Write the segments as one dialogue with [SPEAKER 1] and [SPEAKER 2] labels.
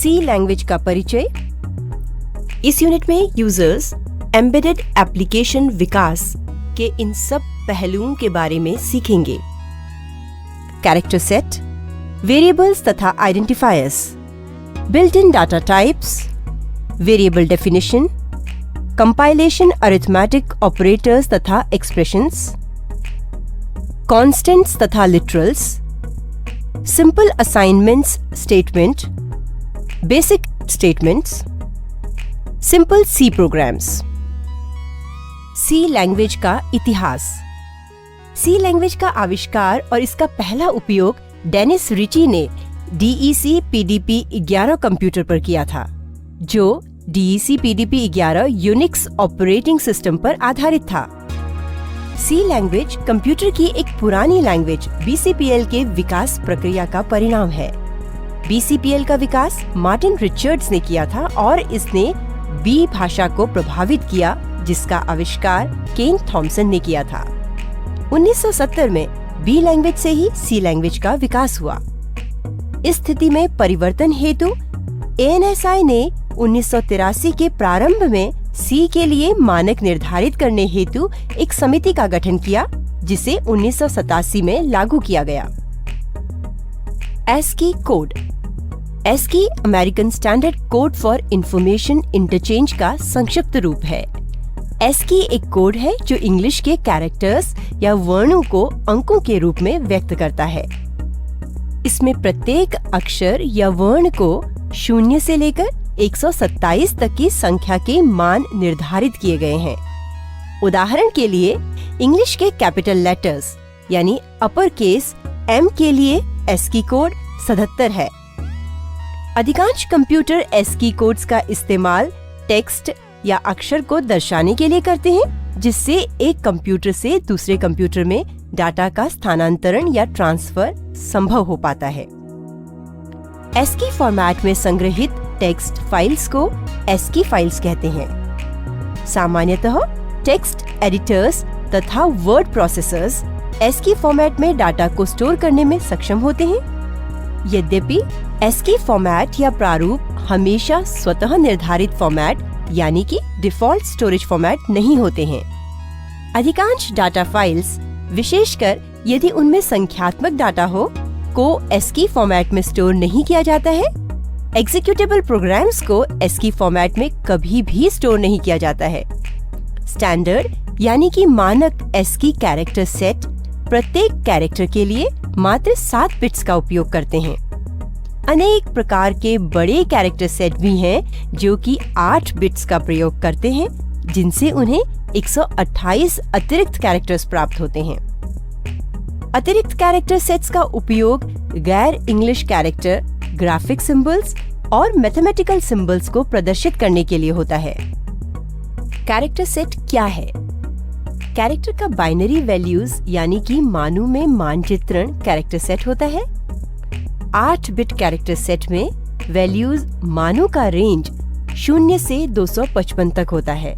[SPEAKER 1] सी language का परिचय। इस यूनिट में यूजर्स एम्बेडेड एप्लीकेशन विकास के इन सब पहलुओं के बारे में सीखेंगे। कैरेक्टर सेट, वेरिएबल्स तथा identifiers, built in data types, variable definition, compilation arithmetic operators तथा एक्सप्रेशंस, कॉन्स्टेंट्स तथा literals, simple assignments statement, basic statements, simple C programs. C language का इतिहास। सी लैंग्वेज का आविष्कार और इसका पहला उपयोग डेनिस रिची ने DEC PDP 11 कंप्यूटर पर किया था, जो DEC PDP 11 Unix operating system पर आधारित था। सी लैंग्वेज कंप्यूटर की एक पुरानी लैंग्वेज BCPL के विकास प्रक्रिया का परिणाम है। BCPL का विकास मार्टिन रिचर्ड्स ने किया था और इसने बी भाषा को प्रभावित किया, जिसका आविष्कार केन थॉमसन ने किया था। 1970 में बी लैंग्वेज से ही सी लैंग्वेज का विकास हुआ। इस स्थिति में परिवर्तन हेतु ANSI ने 1983 के प्रारंभ में सी के लिए मानक निर्धारित करने हेतु एक समिति का गठन किया, जिसे 1987 में लागू किया गया। ASCII code. ASCII American standard code for information interchange का संक्षिप्त रूप है। ASCII एक कोड है जो इंग्लिश के कैरेक्टर्स या वर्णों को अंकों के रूप में व्यक्त करता है। इसमें प्रत्येक अक्षर या वर्ण को 0 से लेकर 127 तक की संख्या के मान निर्धारित किए गए हैं। उदाहरण के लिए इंग्लिश के कैपिटल लेटर्स यानी अपर केस M के लिए ASCII कोड 77 है। अधिकांश कंप्यूटर ASCII कोड्स का इस्तेमाल टेक्स्ट या अक्षर को दर्शाने के लिए करते हैं, जिससे एक कंप्यूटर से दूसरे कंप्यूटर में डाटा का स्थानांतरण या ट्रांसफर संभव हो पाता है। ASCII फॉर्मेट में संग्रहित टेक्स्ट फाइल्स को ASCII फाइल्स कहते हैं। सामान्यतः टेक्स्ट एडिटर्स तथा वर्ड प्रोसेसर्स ASCII फॉर्मेट में डाटा को स्टोर करने में सक्षम होते हैं। यद्यपि ASCII फॉर्मेट या प्रारूप हमेशा स्वतः निर्धारित फॉर्मेट यानी कि डिफॉल्ट स्टोरेज फॉर्मेट नहीं होते हैं। अधिकांश डाटा फाइल्स, विशेषकर यदि उनमें संख्यात्मक डाटा हो, को ASCII फॉर्मेट में स्टोर नहीं किया जाता है। एग्जीक्यूटेबल प्रोग्राम्स को ASCII फॉर्मेट में कभी भी स्टोर नहीं किया जाता है। स्टैंडर्ड यानी कि मानक ASCII कैरेक्टर सेट प्रत्येक कैरेक्टर के लिए मात्र 7 बिट्स का उपयोग करते हैं। अनेक प्रकार के बड़े कैरेक्टर सेट भी हैं जो कि 8 बिट्स का प्रयोग करते हैं, जिनसे उन्हें 128 अतिरिक्त कैरेक्टर्स प्राप्त होते हैं। अतिरिक्त कैरेक्टर सेट्स का उपयोग गैर इंग्लिश कैरेक्टर, ग्राफिक सिंबल्स और मैथमेटिकल सिंबल्स को प्रदर्शित करने के लिए होता है। कैरेक्टर सेट क्या है? कैरेक्टर का बाइनरी वैल्यूज यानी कि मानों में मानचित्रण कैरेक्टर सेट होता है। 8 बिट कैरेक्टर सेट में वैल्यूज मानों का रेंज 0 से 255 तक होता है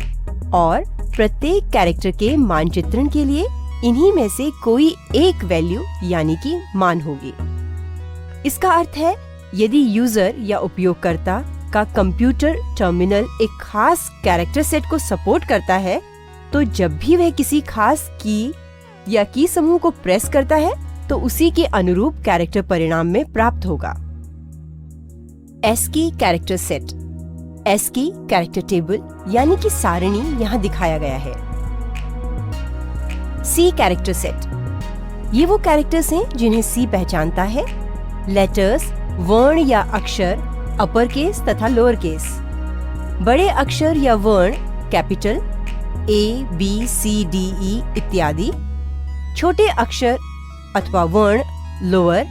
[SPEAKER 1] और प्रत्येक कैरेक्टर के मानचित्रण के लिए इन्हीं में से कोई एक वैल्यू यानी कि मान होगी। इसका अर्थ है यदि यूजर या उपयोगकर्ता का कंप्यूटर टर्मिनल एक खास कैरेक्टर सेट को सपोर्ट करता है, तो जब भी वह किसी खास की या की समूह को प्रेस करता है तो उसी के अनुरूप कैरेक्टर परिणाम में प्राप्त होगा। ASCII character set. ASCII character table यानी कि सारणी यहाँ दिखाया गया है। C character set. ये वो कैरेक्टर्स हैं जिन्हें C पहचानता है। लेटर्स, वर्ण या अक्षर अपर केस तथा लोअर केस। बड़े अक्षर या वर्ण capital A, B, C, D, E इत्यादि। छोटे अक्षर अथवा वर्ण lower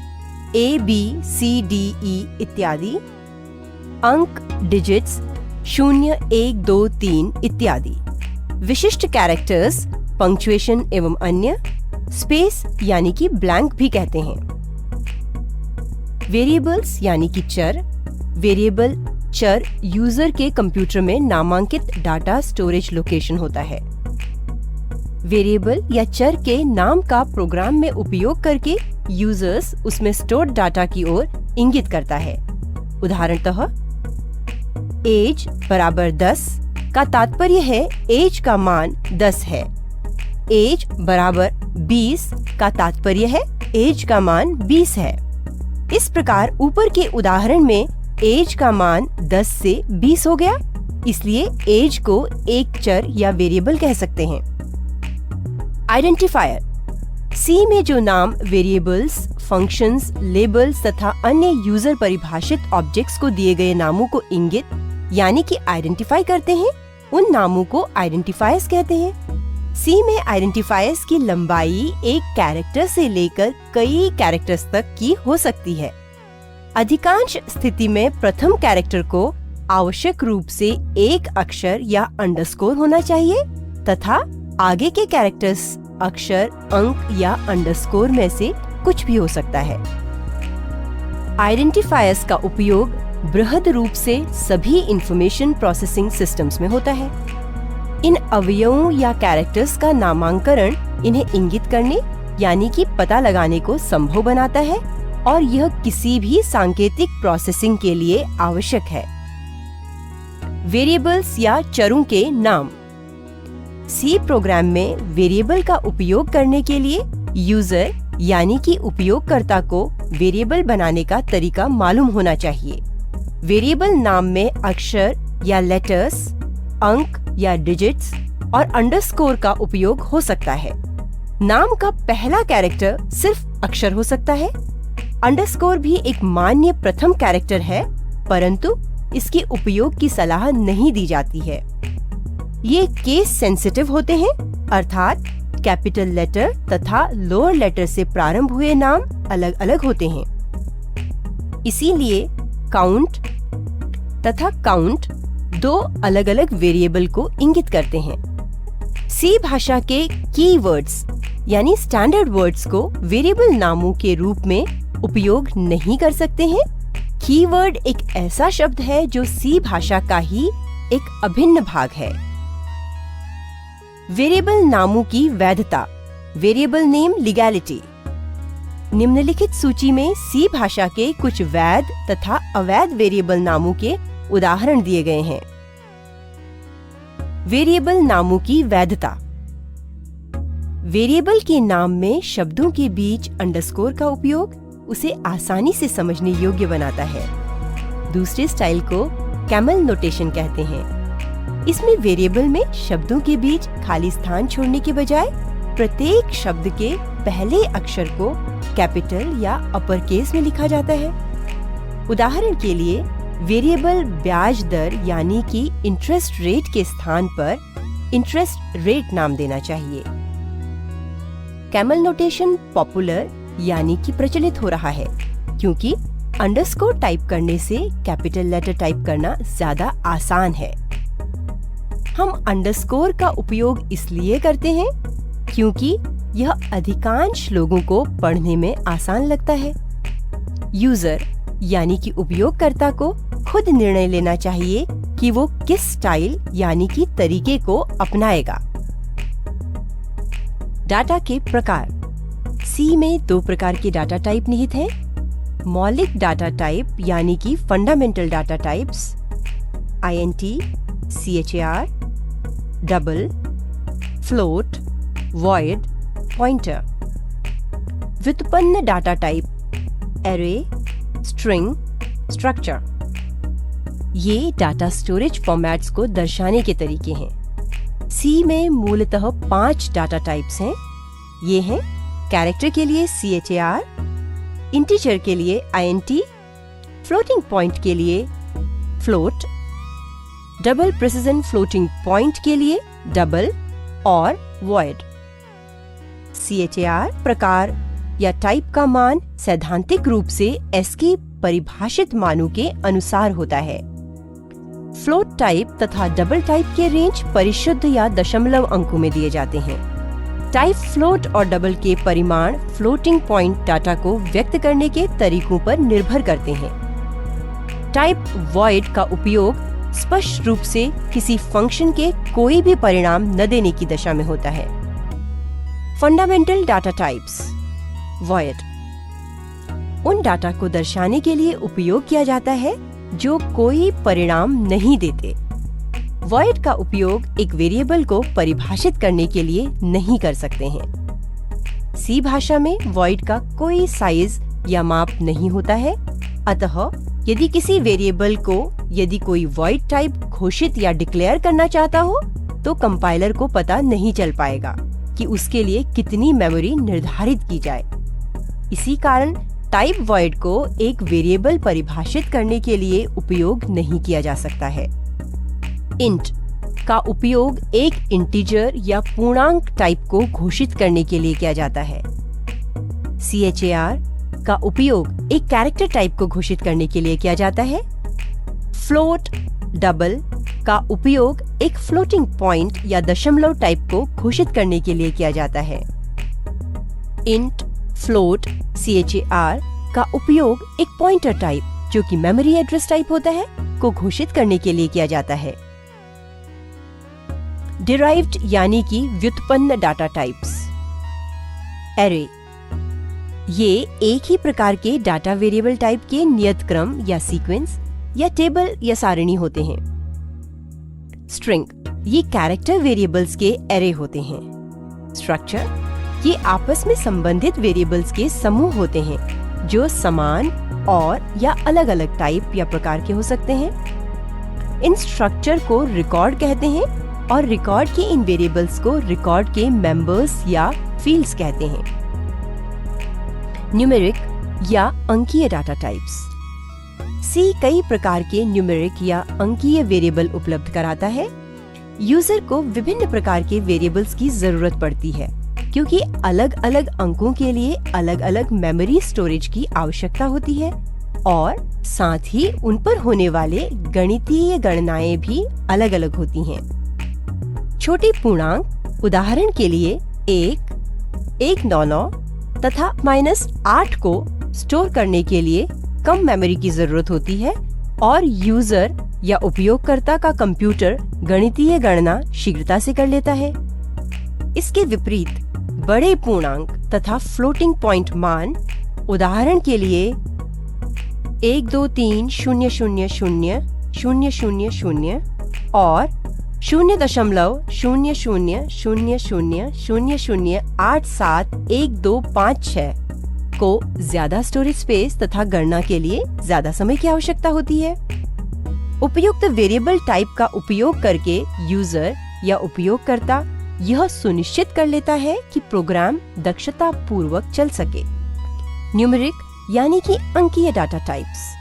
[SPEAKER 1] A, B, C, D, E इत्यादि। अंक डिजिट्स 0, 1, 2, 3 इत्यादि। विशिष्ट कैरेक्टर्स पंक्चुएशन एवं अन्य। स्पेस यानी कि ब्लैंक भी कहते हैं। वेरिएबल्स यानी कि चर। वेरिएबल चर यूजर के कंप्यूटर में नामांकित डाटा स्टोरेज लोकेशन होता है। वेरिएबल या चर के नाम का प्रोग्राम में उपयोग करके यूजर्स उसमें स्टोर्ड डाटा की ओर इंगित करता है। उदाहरणतः एज बराबर 10 का तात्पर्य है एज का मान 10 है। एज बराबर 20 का तात्पर्य है एज का मान 20 है। इस प्रकार ऊपर के उदाहरण में एज का मान 10 से 20 हो गया, इसलिए एज को एक चर या वेरिएबल कह सकते हैं। आइडेंटिफायर सी में जो नाम वेरिएबल्स, फंक्शंस, लेबल्स तथा अन्य यूजर परिभाषित ऑब्जेक्ट्स को दिए गए नामों को इंगित यानी कि आइडेंटिफाई करते हैं, उन नामों को आइडेंटिफायर्स कहते हैं। सी में आइडेंटिफायर्स की लंबाई एक कैरेक्टर से लेकर कई कैरेक्टर्स तक की हो सकती है। अधिकांश स्थिति में प्रथम कैरेक्टर को आवश्यक रूप से एक अक्षर या अंडरस्कोर होना चाहिए तथा आगे के कैरेक्टर्स अक्षर, अंक या अंडरस्कोर में से कुछ भी हो सकता है। आइडेंटिफायर्स का उपयोग बृहद रूप से सभी इंफॉर्मेशन प्रोसेसिंग सिस्टम्स में होता है। इन अवयवों या कैरेक्टर्स का नामांकन इन्हें इंगित करने यानी कि पता लगाने को संभव बनाता है और यह किसी भी सांकेतिक प्रोसेसिंग के लिए आवश्यक है। वेरिएबल्स या चरों के नाम सी प्रोग्राम में वेरिएबल का उपयोग करने के लिए यूजर यानी कि उपयोगकर्ता को वेरिएबल बनाने का तरीका मालूम होना चाहिए। वेरिएबल नाम में अक्षर या लेटर्स, अंक या डिजिट्स और अंडरस्कोर का उपयोग हो सकता है। नाम का पहला कैरेक्टर सिर्फ अक्षर हो सकता है। अंडरस्कोर भी एक मान्य प्रथम कैरेक्टर है, परंतु इसके उपयोग की सलाह नहीं दी जाती है। ये केस सेंसिटिव होते हैं, अर्थात कैपिटल लेटर तथा लोअर लेटर से प्रारंभ हुए नाम अलग अलग होते हैं। इसीलिए काउंट तथा काउंट दो अलग अलग वेरिएबल को इंगित करते हैं। सी भाषा के कीवर्ड्स यानी स्टैंडर्ड वर्ड्स को वेरिएबल नामों के रूप में उपयोग नहीं कर सकते हैं। कीवर्ड एक ऐसा शब्द है जो सी भाषा का ही एक अभिन्न भाग है। वेरिएबल नामों की वैधता, वेरिएबल नेम लीगैलिटी। निम्नलिखित सूची में सी भाषा के कुछ वैध तथा अवैध वेरिएबल नामों के उदाहरण दिए गए हैं। वेरिएबल नामों की वैधता। वेरिएबल के नाम में शब्दों के बीच अंडरस्कोर का उपयोग उसे आसानी से समझने योग्य बनाता है। दूसरे स्टाइल को कैमल नोटेशन कहते हैं। इसमें वेरिएबल में शब्दों के बीच खाली स्थान छोड़ने के बजाय प्रत्येक शब्द के पहले अक्षर को कैपिटल या अपर केस में लिखा जाता है। उदाहरण के लिए वेरिएबल ब्याज दर यानी कि इंटरेस्ट रेट के स्थान पर इंटरेस्ट रेट नाम देना चाहिए। कैमल नोटेशन पॉपुलर यानी कि प्रचलित हो रहा है क्योंकि अंडरस्कोर टाइप करने से कैपिटल लेटर टाइप करना ज्यादा आसान है। हम अंडरस्कोर का उपयोग इसलिए करते हैं क्योंकि यह अधिकांश लोगों को पढ़ने में आसान लगता है। यूजर यानी कि उपयोगकर्ता को खुद निर्णय लेना चाहिए कि वो किस स्टाइल यानी कि तरीके को अपनाएगा। डाटा के प्रकार। सी में दो प्रकार के डाटा टाइप निहित हैं। मौलिक डाटा टाइप यानी कि fundamental data types INT, CHAR, double, float, void, pointer. व्युत्पन्न data type array, string, structure. ये डाटा स्टोरेज फॉर्मेट्स को दर्शाने के तरीके हैं। सी में मूलतः 5 डाटा टाइप्स हैं। ये हैं कैरेक्टर के लिए CHAR, इंटीजर के लिए INT, फ्लोटिंग पॉइंट के लिए float, double precision floating point के लिए डबल और वॉइड। CHAR प्रकार या टाइप का मान सैद्धांतिक रूप से S के परिभाषित मानों के अनुसार होता है। फ्लोट टाइप तथा डबल टाइप के रेंज परिशुद्ध या दशमलव अंकों में दिए जाते हैं। टाइप फ्लोट और डबल के परिमाण फ्लोटिंग पॉइंट डाटा को व्यक्त करने के तरीकों पर निर्भर करते हैं। टाइप वॉइड का उपयोग स्पष्ट रूप से किसी फंक्शन के कोई भी परिणाम न देने की दशा में होता है। फंडामेंटल डाटा टाइप्स वॉइड उन डाटा को दर्शाने के लिए उपयोग किया जाता है जो कोई परिणाम नहीं देते। वॉइड का उपयोग एक वेरिएबल को परिभाषित करने के लिए नहीं कर सकते हैं। सी भाषा में वॉइड का कोई साइज या माप नहीं होता है, अतः यदि किसी वेरिएबल को यदि कोई वॉइड टाइप घोषित या डिक्लेयर करना चाहता हो तो कंपाइलर को पता नहीं चल पाएगा कि उसके लिए कितनी मेमोरी निर्धारित की जाए। इसी कारण टाइप वॉइड को एक वेरिएबल परिभाषित करने के लिए उपयोग नहीं किया जा सकता है। इंट का उपयोग एक इंटीजर या पूर्णांक टाइप को घोषित करने के लिए किया जाता है। char का उपयोग एक कैरेक्टर टाइप को घोषित करने के लिए किया जाता है। फ्लोट डबल का उपयोग एक फ्लोटिंग पॉइंट या दशमलव टाइप को घोषित करने के लिए किया जाता है। इंट फ्लोट char का उपयोग एक पॉइंटर टाइप, जो कि मेमोरी एड्रेस टाइप होता है, को घोषित करने के लिए किया जाता है। डिराइव्ड यानी कि व्युत्पन्न डाटा टाइप्स। एरे ये एक ही प्रकार के डाटा वेरिएबल टाइप के नियत क्रम या सीक्वेंस या टेबल या सारणी होते हैं। स्ट्रिंग ये कैरेक्टर वेरिएबल्स के एरे होते हैं। स्ट्रक्चर ये आपस में संबंधित वेरिएबल्स के समूह होते हैं जो समान और या अलग अलग टाइप या प्रकार के हो सकते हैं। इन स्ट्रक्चर को रिकॉर्ड कहते हैं और रिकॉर्ड के इन वेरिएबल्स को रिकॉर्ड के मेंबर्स या फील्ड्स कहते हैं। न्यूमेरिक या अंकीय डाटा टाइप्स। सी कई प्रकार के न्यूमेरिक या अंकीय वेरिएबल उपलब्ध कराता है। यूजर को विभिन्न प्रकार के वेरिएबल्स की जरूरत पड़ती है क्योंकि अलग अलग अंकों के लिए अलग अलग मेमोरी स्टोरेज की आवश्यकता होती है और साथ ही उन पर होने वाले गणितीय गणनाएं भी अलग अलग होती हैं। छोटे पूर्णांक उदाहरण के लिए 199 तथा -8 को स्टोर करने के लिए कम मेमोरी की जरूरत होती है और यूजर या उपयोगकर्ता का कंप्यूटर गणितीय गणना शीघ्रता से कर लेता है। इसके विपरीत बड़े पूर्णांक तथा फ्लोटिंग पॉइंट मान उदाहरण के लिए 123000000 और 0.000000871256 को ज्यादा स्टोरेज स्पेस तथा गणना के लिए ज्यादा समय की आवश्यकता होती है। उपयुक्त वेरिएबल टाइप का उपयोग करके यूजर या उपयोगकर्ता यह सुनिश्चित कर लेता है कि प्रोग्राम दक्षता पूर्वक चल सके। न्यूमेरिक यानी कि अंकीय डाटा टाइप्स।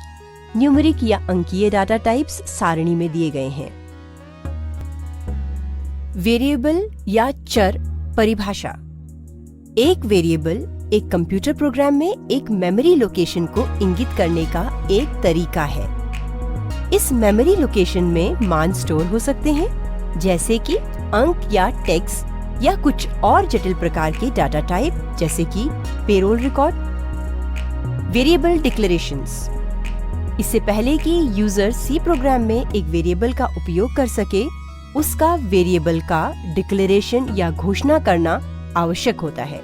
[SPEAKER 1] न्यूमेरिक या अंकीय डाटा टाइप्स सारणी में दिए गए हैं। वेरिएबल या चर परिभाषा। एक वेरिएबल एक कंप्यूटर प्रोग्राम में एक मेमोरी लोकेशन को इंगित करने का एक तरीका है। इस मेमोरी लोकेशन में मान स्टोर हो सकते हैं, जैसे कि अंक या टेक्स्ट या कुछ और जटिल प्रकार के डाटा टाइप, जैसे कि पेरोल रिकॉर्ड। Variable declarations. इससे पहले कि यूजर सी प्रोग्राम में एक वेरिएबल का उपयोग कर सके, उसका वेरिएबल का डिक्लेरेशन या घोषणा करना आवश्यक होता है।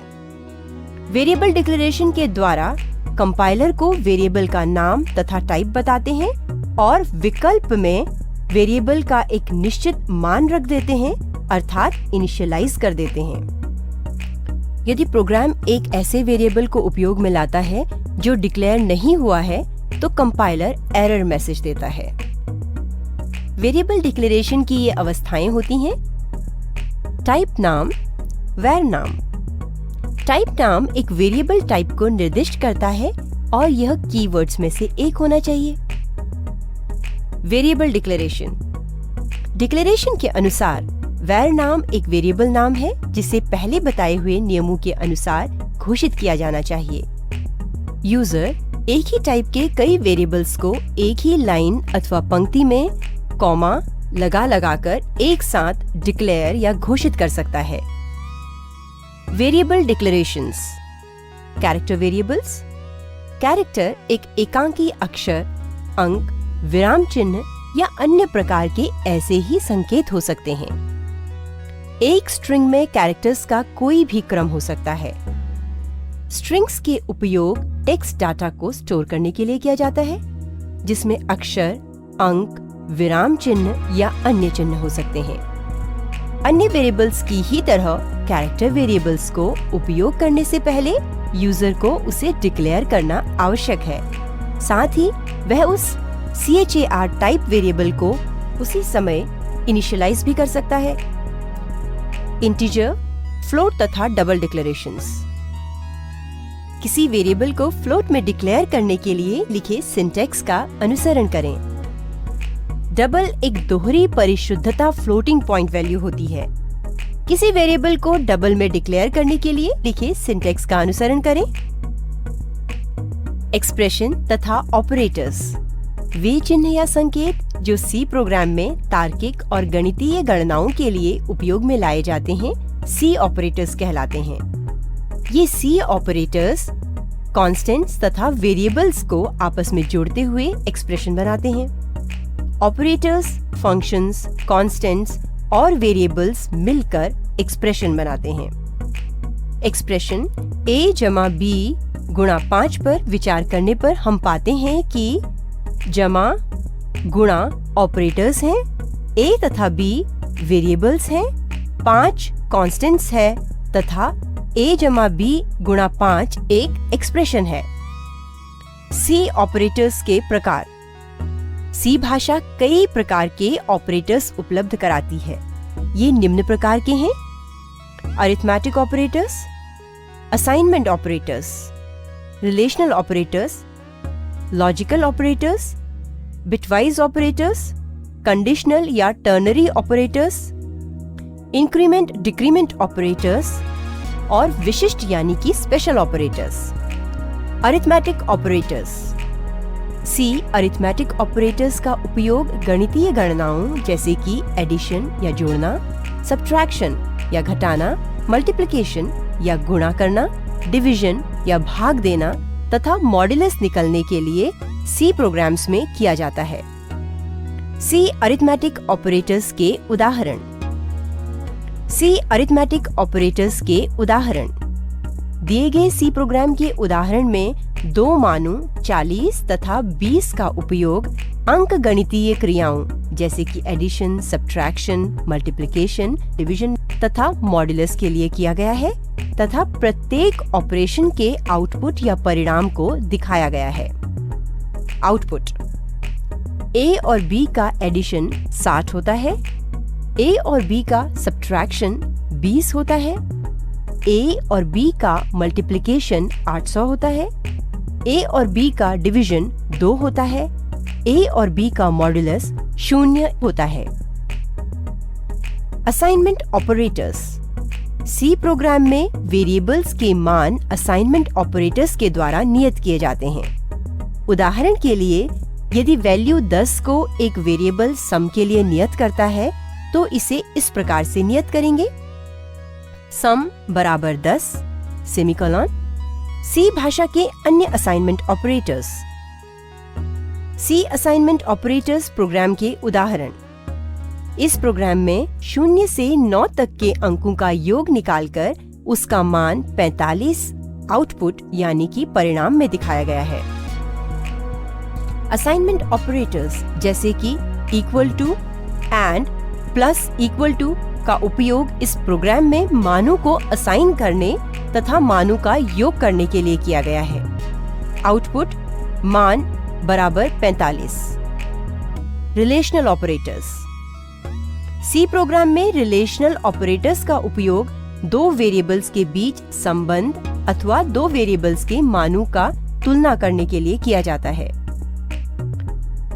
[SPEAKER 1] वेरिएबल डिक्लेरेशन के द्वारा कंपाइलर को वेरिएबल का नाम तथा टाइप बताते हैं और विकल्प में वेरिएबल का एक निश्चित मान रख देते हैं, अर्थात इनिशियलाइज कर देते हैं। यदि प्रोग्राम एक ऐसे वेरिएबल को उपयोग में लाता है जो डिक्लेयर नहीं हुआ है, तो कंपाइलर एरर मैसेज देता है। वेरिएबल डिक्लेरेशन की ये अवस्थाएं होती हैं। टाइप नाम, var नाम। टाइप नाम एक वेरिएबल टाइप को निर्दिष्ट करता है और यह कीवर्ड्स में से एक होना चाहिए। Variable declaration. डिक्लेरेशन के अनुसार var नाम एक वेरिएबल नाम है जिसे पहले बताए हुए नियमों के अनुसार घोषित किया जाना चाहिए। यूजर एक ही टाइप के कई वेरिएबल्स को एक ही लाइन अथवा पंक्ति में कॉमा लगाकर एक साथ डिक्लेयर या घोषित कर सकता है। Variable declarations. Character variables. Character एक एकांकी अक्षर, अंक, विराम चिन्ह या अन्य प्रकार के ऐसे ही संकेत हो सकते हैं। एक स्ट्रिंग में कैरेक्टर्स का कोई भी क्रम हो सकता है। स्ट्रिंग्स के उपयोग टेक्स्ट डाटा को स्टोर करने के लिए किया जाता है। जिसमें अक्षर, अंक, विराम चिन्ह या अन्य चिन्ह हो सकते हैं। अन्य वेरिएबल्स की ही तरह कैरेक्टर वेरिएबल्स को उपयोग करने से पहले यूजर को उसे डिक्लेयर करना आवश्यक है। साथ ही वह उस char टाइप वेरिएबल को उसी समय इनिशियलाइज भी कर सकता है। इंटीजर, फ्लोट तथा डबल डिक्लेरेशंस। किसी वेरिएबल को फ्लोट में डिक्लेयर करने के लिए लिखे सिंटैक्स का अनुसरण करें। डबल एक दोहरी परिशुद्धता फ्लोटिंग पॉइंट वैल्यू होती है। किसी वेरिएबल को डबल में डिक्लेयर करने के लिए लिखे सिंटैक्स का अनुसरण करें। एक्सप्रेशन तथा ऑपरेटर्स वे चिन्ह या संकेत जो सी प्रोग्राम में तार्किक और गणितीय गणनाओं के लिए उपयोग में लाए जाते हैं सी ऑपरेटर्स कहलाते हैं। ये सी ऑपरेटर्स कॉन्स्टेंट्स तथा वेरिएबल्स को आपस में जोड़ते हुए एक्सप्रेशन बनाते हैं। ऑपरेटर्स फंक्शंस, कॉन्स्टेंट्स और वेरिएबल्स मिलकर एक्सप्रेशन बनाते हैं। एक्सप्रेशन a जमा b गुणा 5 पर विचार करने पर हम पाते हैं कि जमा गुणा ऑपरेटर्स हैं, a तथा b वेरिएबल्स हैं, 5 कॉन्स्टेंट्स है तथा a जमा b गुणा 5 एक एक्सप्रेशन है। सी ऑपरेटर्स के प्रकार। सी भाषा कई प्रकार के ऑपरेटर्स उपलब्ध कराती है। ये निम्न प्रकार के हैं: arithmetic operators, assignment operators, relational operators, logical operators, bitwise operators, conditional या ternary operators, increment decrement operators और विशिष्ट यानी कि special operators. Arithmetic operators. C arithmetic operators का उपयोग गणितीय गणनाओं जैसे कि एडिशन या जोड़ना, सब्ट्रैक्शन या घटाना, मल्टीप्लिकेशन या गुणा करना, डिवीजन या भाग देना तथा मॉड्यूलस निकालने के लिए सी प्रोग्राम्स में किया जाता है। सी अरिथमेटिक ऑपरेटर्स के उदाहरण। सी अरिथमेटिक ऑपरेटर्स के उदाहरण। दिए गए सी प्रोग्राम के उदाहरण में दो मानों 40 तथा 20 का उपयोग अंक गणितीय क्रियाओं जैसे कि एडिशन, सब्ट्रैक्शन, मल्टीप्लिकेशन, डिवीजन तथा मॉड्यूलस के लिए किया गया है तथा प्रत्येक ऑपरेशन के आउटपुट या परिणाम को दिखाया गया है। आउटपुट। A और B का एडिशन 60 होता है, A और B का सब्ट्रैक्शन 20 होता है, A और B का मल्टीप्लिकेशन 800 होता है, A और B का डिवीजन 2 होता है, A और B का मॉड्यूलस 0 होता है। Assignment operators. सी प्रोग्राम में वेरिएबल्स के मान असाइनमेंट ऑपरेटर्स के द्वारा नियत किए जाते हैं। उदाहरण के लिए यदि वैल्यू 10 को एक वेरिएबल सम के लिए नियत करता है तो इसे इस प्रकार से नियत करेंगे: सम बराबर 10 सेमीकोलन। सी भाषा के अन्य असाइनमेंट ऑपरेटर्स। सी असाइनमेंट ऑपरेटर्स प्रोग्राम के उदाहरण। इस प्रोग्राम में 0 से 9 तक के अंकों का योग निकालकर उसका मान 45 आउटपुट यानी कि परिणाम में दिखाया गया है। असाइनमेंट ऑपरेटर्स जैसे कि equal to, and, plus, equal to का उपयोग इस प्रोग्राम में मानों को असाइन करने तथा मानों का योग करने के लिए किया गया है। आउटपुट मान बराबर 45। Relational operators. सी प्रोग्राम में रिलेशनल ऑपरेटर्स का उपयोग दो वेरिएबल्स के बीच संबंध अथवा दो वेरिएबल्स के मानों का तुलना करने के लिए किया जाता है।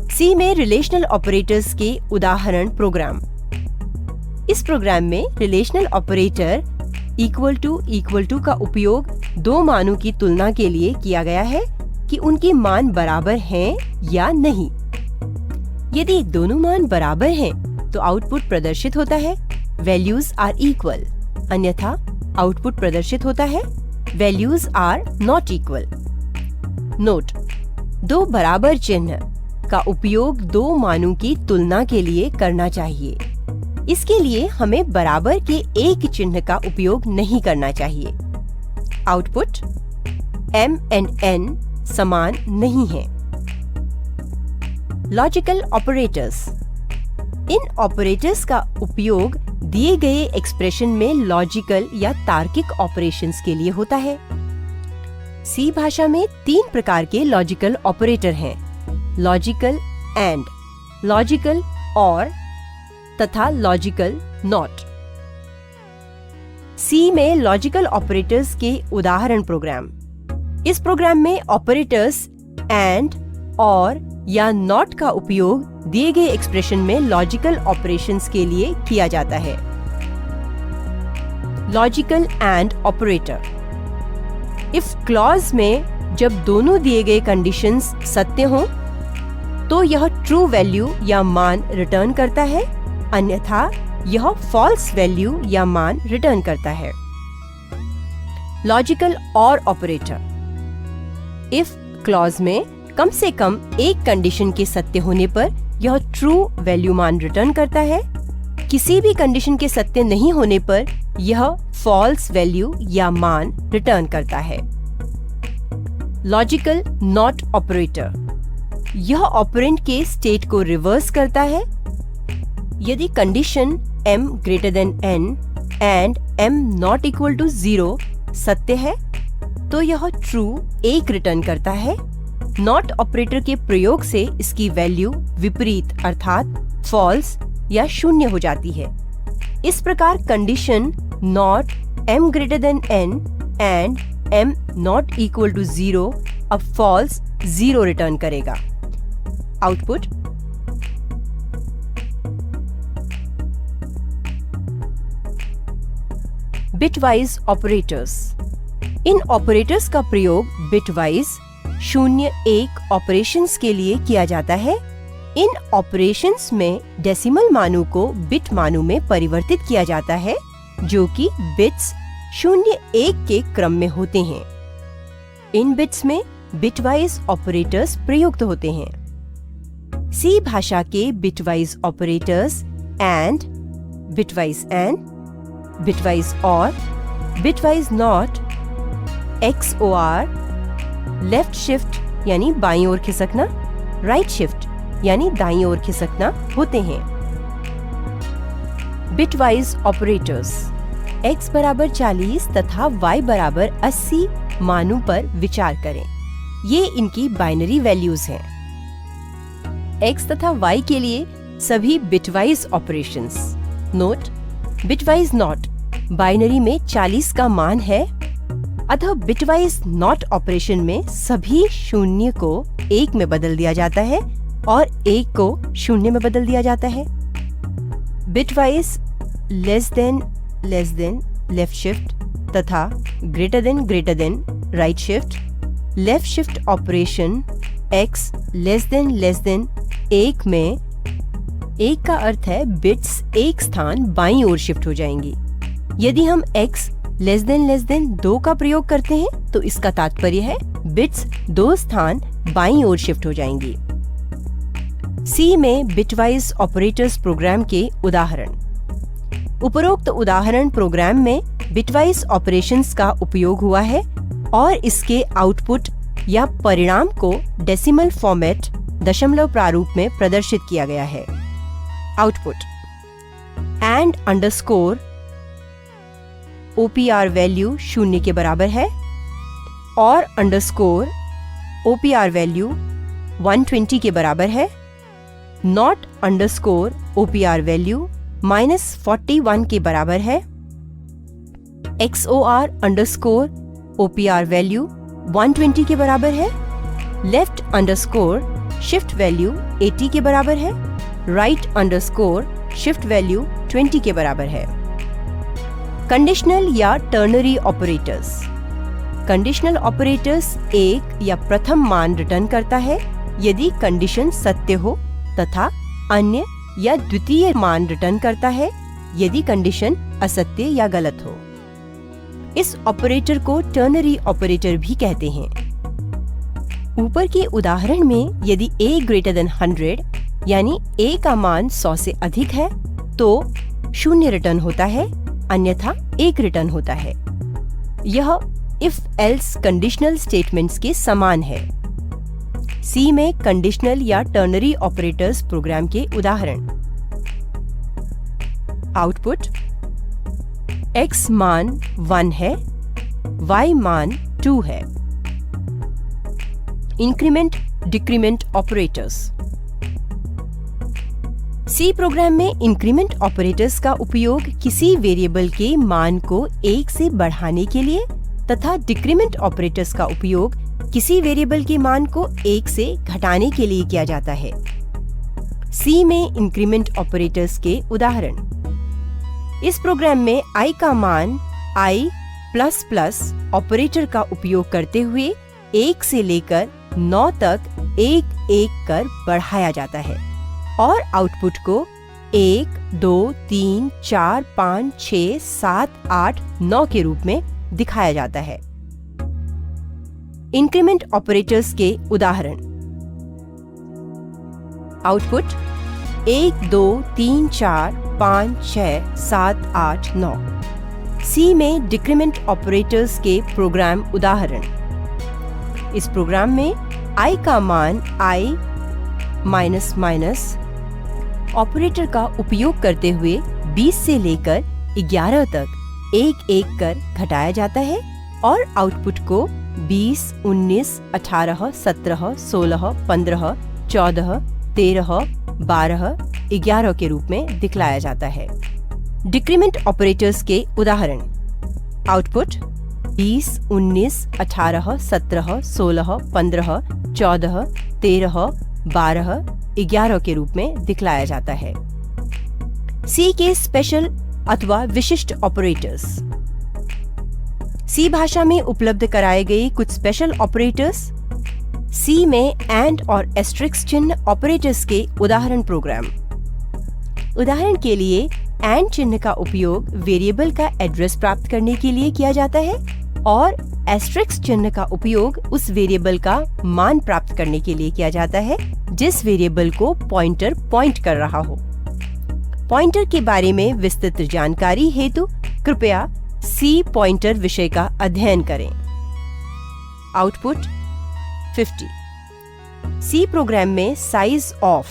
[SPEAKER 1] सी में रिलेशनल ऑपरेटर्स के उदाहरण प्रोग्राम। इस प्रोग्राम में रिलेशनल ऑपरेटर इक्वल टू का उपयोग दो मानों की तुलना के लिए किया गया है कि उनके मान बराबर हैं या नहीं। यदि दोनों मान बराबर हैं तो आउटपुट प्रदर्शित होता है वैल्यूज आर इक्वल, अन्यथा आउटपुट प्रदर्शित होता है values are not equal. Note: दो बराबर चिन्ह का उपयोग दो मानों की तुलना के लिए करना चाहिए। इसके लिए हमें बराबर के एक चिन्ह का उपयोग नहीं करना चाहिए। आउटपुट m एंड n समान नहीं है। Logical operators. इन ऑपरेटर्स का उपयोग दिए गए एक्सप्रेशन में लॉजिकल या तार्किक ऑपरेशंस के लिए होता है। सी भाषा में 3 प्रकार के लॉजिकल ऑपरेटर हैं: लॉजिकल एंड, लॉजिकल और तथा लॉजिकल नॉट। सी में लॉजिकल ऑपरेटर्स के उदाहरण प्रोग्राम। इस प्रोग्राम में ऑपरेटर्स एंड, और या नॉट का उपयोग दिए गए एक्सप्रेशन में लॉजिकल ऑपरेशंस के लिए किया जाता है। Logical and operator. If clause में जब दोनों दिए गए कंडीशंस सत्य हों तो यह ट्रू वैल्यू या मान रिटर्न करता है, अन्यथा यह फॉल्स वैल्यू या मान रिटर्न करता है। लॉजिकल और ऑपरेटर। इफ क्लॉज में कम से कम एक कंडीशन के सत्य होने पर यह ट्रू वैल्यू मान रिटर्न करता है, किसी भी कंडीशन के सत्य नहीं होने पर यह फॉल्स वैल्यू या मान रिटर्न करता है। Logical not operator. यह ऑपरेंड के स्टेट को रिवर्स करता है। यदि condition m greater than n and m not equal to 0 सत्य है तो यह ट्रू 1 रिटर्न करता है। नॉट ऑपरेटर के प्रयोग से इसकी वैल्यू विपरीत अर्थात फॉल्स या शून्य हो जाती है। इस प्रकार condition not m greater than n and m not equal to 0 अब फॉल्स 0 रिटर्न करेगा। Output bitwise operators. इन ऑपरेटर्स का प्रयोग बिटवाइज 0-1 ऑपरेशंस के लिए किया जाता है। इन ऑपरेशंस में डेसिमल मानों को बिट मानों में परिवर्तित किया जाता है जो कि बिट्स 0-1 के क्रम में होते हैं। इन बिट्स में बिटवाइज ऑपरेटर्स प्रयुक्त होते हैं। सी भाषा के बिटवाइज ऑपरेटर्स एंड, बिटवाइज और, bitwise not, XOR, left shift यानी बाईं ओर खिसकना, राइट शिफ्ट यानी दाईं ओर खिसकना होते हैं। बिटवाइज ऑपरेटर्स x बराबर 40 तथा y बराबर 80 मानों पर विचार करें। ये इनकी बाइनरी वैल्यूज हैं। x तथा y के लिए सभी bitwise operations. Note, bitwise not binary में 40 का मान है, अतः बिटवाइज नॉट ऑपरेशन में सभी शून्य को 1 में बदल दिया जाता है और 1 को 0 में बदल दिया जाता है। Bitwise less than left shift तथा greater than right shift. Left shift operation x less than 1 में 1 का अर्थ है बिट्स एक स्थान बाईं ओर शिफ्ट हो जाएंगी। यदि हम x लेस देन 2 का प्रयोग करते हैं तो इसका तात्पर्य है बिट्स 2 स्थान बाईं ओर शिफ्ट हो जाएंगी। सी में बिटवाइज ऑपरेटर्स प्रोग्राम के उदाहरण। उपरोक्त उदाहरण प्रोग्राम में बिटवाइज ऑपरेशंस का उपयोग हुआ है और इसके आउटपुट या परिणाम को डेसिमल फॉर्मेट दशमलव प्रारूप में प्रदर्शित किया गया है। Output and underscore OPR value 0 के बराबर है और अंडरस्कोर OPR वैल्यू 120 के बराबर है। नॉट अंडरस्कोर OPR वैल्यू -41 के बराबर है। XOR अंडरस्कोर OPR वैल्यू 120 के बराबर है। लेफ्ट अंडरस्कोर शिफ्ट वैल्यू 80 के बराबर है। राइट अंडरस्कोर शिफ्ट वैल्यू 20 के बराबर है। कंडीशनल या टर्नरी ऑपरेटर्स। कंडीशनल ऑपरेटर्स एक या प्रथम मान रिटर्न करता है यदि कंडीशन सत्य हो तथा अन्य या द्वितीय मान रिटर्न करता है यदि कंडीशन असत्य या गलत हो। इस ऑपरेटर को टर्नरी ऑपरेटर भी कहते हैं। ऊपर के उदाहरण में यदि a greater than 100 यानी a का मान 100 से अधिक है तो 0 रिटर्न होता है, अन्यथा 1 रिटर्न होता है। यह इफ एल्स कंडीशनल स्टेटमेंट्स के समान है। सी में कंडीशनल या टर्नरी ऑपरेटर्स प्रोग्राम के उदाहरण। आउटपुट x मान 1 है, y मान 2 है। Increment decrement operators. C program में इंक्रीमेंट ऑपरेटर्स का उपयोग किसी वेरिएबल के मान को 1 से बढ़ाने के लिए तथा डिक्रीमेंट ऑपरेटर्स का उपयोग किसी वेरिएबल के मान को 1 से घटाने के लिए किया जाता है। सी में इंक्रीमेंट ऑपरेटर्स के उदाहरण। इस प्रोग्राम में i का मान i++ ऑपरेटर का उपयोग करते हुए 1 से लेकर 9 तक एक कर बढ़ाया जाता है और आउटपुट को 1, 2, 3, 4, 5, 6, 7, 8, 9 के रूप में दिखाया जाता है। इंक्रीमेंट ऑपरेटर्स के उदाहरण। आउटपुट 1, 2, 3, 4, 5, 6, 7, 8, 9। सी में डिक्रीमेंट ऑपरेटर्स के प्रोग्राम उदाहरण। इस प्रोग्राम में i का मान i ऑपरेटर का उपयोग करते हुए 20 से लेकर 11 तक एक कर घटाया जाता है और आउटपुट को 20, 19, 18, 17, 16, 15, 14, 13, 12, 11 के रूप में दिखलाया जाता है। डिक्रीमेंट ऑपरेटर्स के उदाहरण। आउटपुट 20, 19, 18, 17, 16, 15, 14, 13, 12, 11 के रूप में दिखलाया जाता है। सी के स्पेशल अथवा विशिष्ट ऑपरेटर्स। सी भाषा में उपलब्ध कराए गए कुछ स्पेशल ऑपरेटर्स। सी में एंड और एस्ट्रिक्स चिन्ह ऑपरेटर्स के उदाहरण प्रोग्राम। उदाहरण के लिए एंड चिन्ह का उपयोग वेरिएबल का एड्रेस प्राप्त करने के लिए किया जाता है और एस्ट्रिक्स चिन्ह का उपयोग उस वेरिएबल का मान प्राप्त करने के लिए किया जाता है जिस वेरिएबल को पॉइंटर पॉइंट कर रहा हो। पॉइंटर के बारे में विस्तृत जानकारी हेतु कृपया सी पॉइंटर विषय का अध्ययन करें। आउटपुट 50। सी प्रोग्राम में साइज ऑफ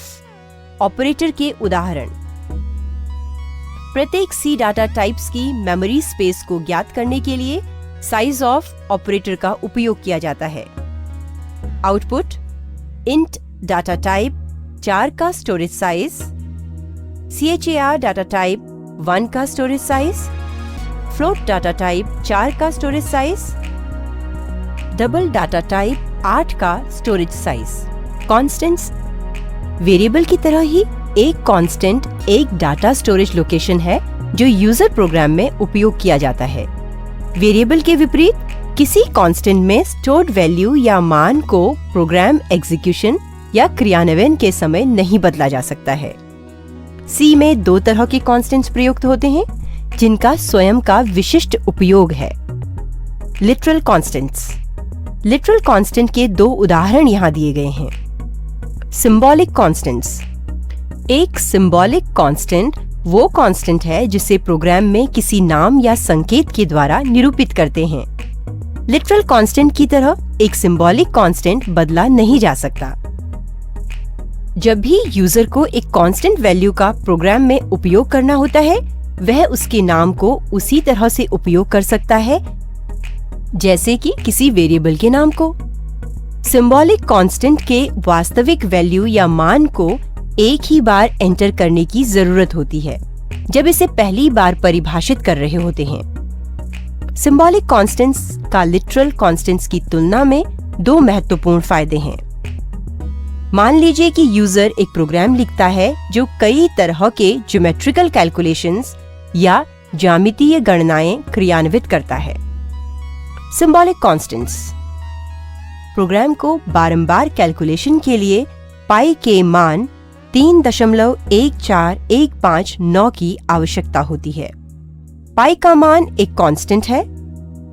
[SPEAKER 1] ऑपरेटर के उदाहरण। प्रत्येक सी डाटा टाइप्स की मेमोरी स्पेस को ज्ञात करने के लिए साइज ऑफ ऑपरेटर का उपयोग किया जाता है। आउटपुट इंट डाटा टाइप 4 का storage size, char data type 1 का storage size, float data type 4 का storage size, double data type 8 का स्टोरेज साइज। कॉन्स्टेंट्स। वेरिएबल की तरह ही एक कांस्टेंट एक डाटा स्टोरेज लोकेशन है जो यूजर प्रोग्राम में उपयोग किया जाता है। वेरिएबल के विपरीत किसी कांस्टेंट में स्टोर्ड वैल्यू या मान को प्रोग्राम एग्जीक्यूशन या क्रियान्वयन के समय नहीं बदला जा सकता है। सी में 2 तरह के कांस्टेंट्स प्रयुक्त होते हैं जिनका स्वयं का विशिष्ट उपयोग है। Literal constants. लिटरल कांस्टेंट के 2 उदाहरण यहाँ दिए गए हैं। Symbolic constants. एक सिंबॉलिक कांस्टेंट वो कांस्टेंट है जिसे प्रोग्राम में किसी नाम या संकेत के द्वारा निरूपित करते हैं। लिटरल कांस्टेंट की तरह एक सिंबॉलिक कांस्टेंट बदला नहीं जा सकता। जब भी यूजर को एक कांस्टेंट वैल्यू का प्रोग्राम में उपयोग करना होता है वह उसके नाम को उसी तरह से उपयोग कर सकता है जैसे कि किसी वेरिएबल के नाम को। सिंबॉलिक कांस्टेंट के वास्तविक वैल्यू या मान को एक ही बार एंटर करने की जरूरत होती है जब इसे पहली बार परिभाषित कर रहे होते हैं। सिंबॉलिक कांस्टेंट्स का लिटरल कांस्टेंट्स की तुलना में 2 महत्वपूर्ण फायदे हैं। मान लीजिए कि यूजर एक प्रोग्राम लिखता है जो कई तरह के ज्योमेट्रिकल कैलकुलेशंस या ज्यामितीय गणनाएं क्रियान्वित करता है। सिंबॉलिक कांस्टेंट्स प्रोग्राम को बारंबार कैलकुलेशन के लिए पाई के मान 3.14159 की आवश्यकता होती है। पाई का मान एक कांस्टेंट है।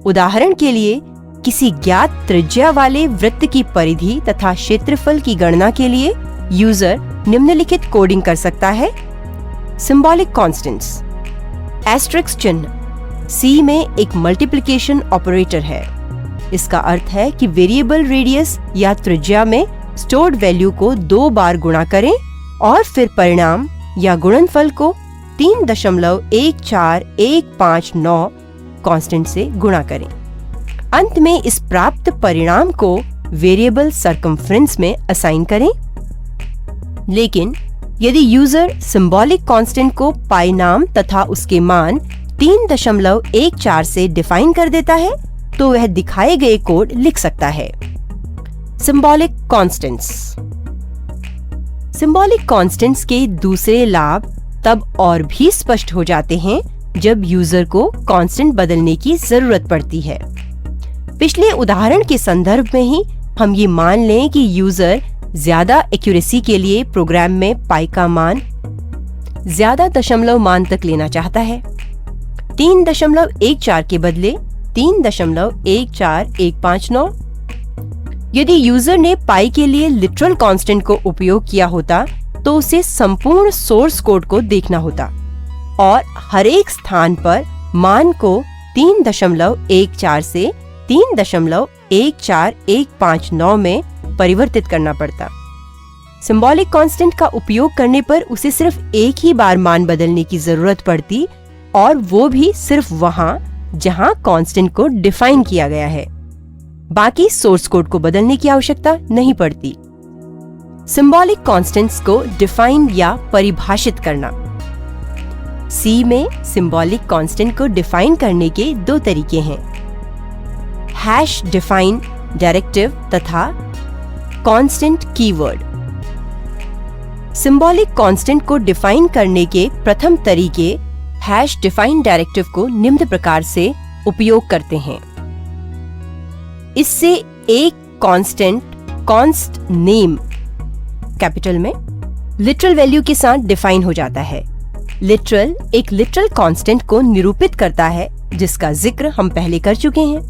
[SPEAKER 1] उदाहरण के लिए किसी ज्ञात त्रिज्या वाले वृत्त की परिधि तथा क्षेत्रफल की गणना के लिए यूजर निम्नलिखित कोडिंग कर सकता है। Symbolic constants. एस्टेरिस्क चिन्ह सी में एक मल्टीप्लिकेशन ऑपरेटर है। इसका अर्थ है कि वेरिएबल रेडियस या त्रिज्या में स्टोर्ड वैल्यू को 2 बार गुणा करें और फिर परिणाम या गुणनफल को 3.14159 कांस्टेंट से गुणा करें। अंत में इस प्राप्त परिणाम को वेरिएबल सरकमफ्रेंस में असाइन करें। लेकिन यदि यूजर सिंबॉलिक कांस्टेंट को पाई नाम तथा उसके मान 3.14 से डिफाइन कर देता है तो वह दिखाए गए कोड लिख सकता है। Symbolic constants. सिंबॉलिक कॉन्स्टेंट्स के दूसरे लाभ तब और भी स्पष्ट हो जाते हैं जब यूजर को कांस्टेंट बदलने की जरूरत पड़ती है। पिछले उदाहरण के संदर्भ में ही हम ये मान लें कि यूजर ज्यादा एक्यूरेसी के लिए प्रोग्राम में पाई का मान ज्यादा दशमलव मान तक लेना चाहता है। 3.14 के बदले 3.14159। यदि यूजर ने पाई के लिए लिटरल कांस्टेंट को उपयोग किया होता तो उसे संपूर्ण सोर्स कोड को देखना होता और हर एक स्थान पर मान को 3.14 से 3.14159 में परिवर्तित करना पड़ता। सिंबॉलिक कांस्टेंट का उपयोग करने पर उसे सिर्फ एक ही बार मान बदलने की जरूरत पड़ती और वो भी सिर्फ वहां जहां कांस्टेंट को डिफाइन किया गया है। बाकी सोर्स कोड को बदलने की आवश्यकता नहीं पड़ती। सिंबॉलिक कांस्टेंट्स को डिफाइन या परिभाषित करना। सी में सिंबॉलिक कांस्टेंट को डिफाइन करने के 2 तरीके हैं, हैश डिफाइन डायरेक्टिव तथा कांस्टेंट कीवर्ड। सिंबॉलिक कांस्टेंट को डिफाइन करने के प्रथम तरीके हैश डिफाइन डायरेक्टिव को निम्न प्रकार से उपयोग करते हैं। इससे एक कांस्टेंट कॉन्स्ट नेम कैपिटल में लिटरल वैल्यू के साथ डिफाइन हो जाता है। लिटरल एक लिटरल कांस्टेंट को निरूपित करता है जिसका जिक्र हम पहले कर चुके हैं।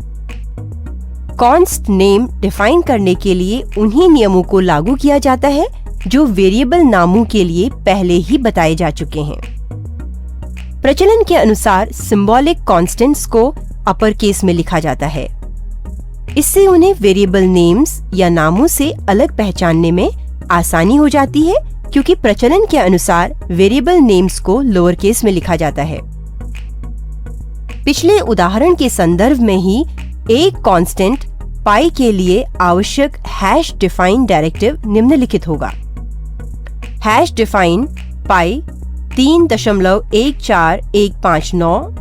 [SPEAKER 1] कॉन्स्ट नेम डिफाइन करने के लिए उन्हीं नियमों को लागू किया जाता है जो वेरिएबल नामों के लिए पहले ही बताए जा चुके हैं। प्रचलन के अनुसार सिंबॉलिक कांस्टेंट्स को अपर केस में लिखा जाता है। इससे उन्हें वेरिएबल नेम्स या नामों से अलग पहचानने में आसानी हो जाती है क्योंकि प्रचलन के अनुसार वेरिएबल नेम्स को लोअर केस में लिखा जाता है। पिछले उदाहरण के संदर्भ में ही एक कांस्टेंट पाई के लिए आवश्यक हैश डिफाइन डायरेक्टिव निम्नलिखित होगा। हैश डिफाइन पाई 3.14159।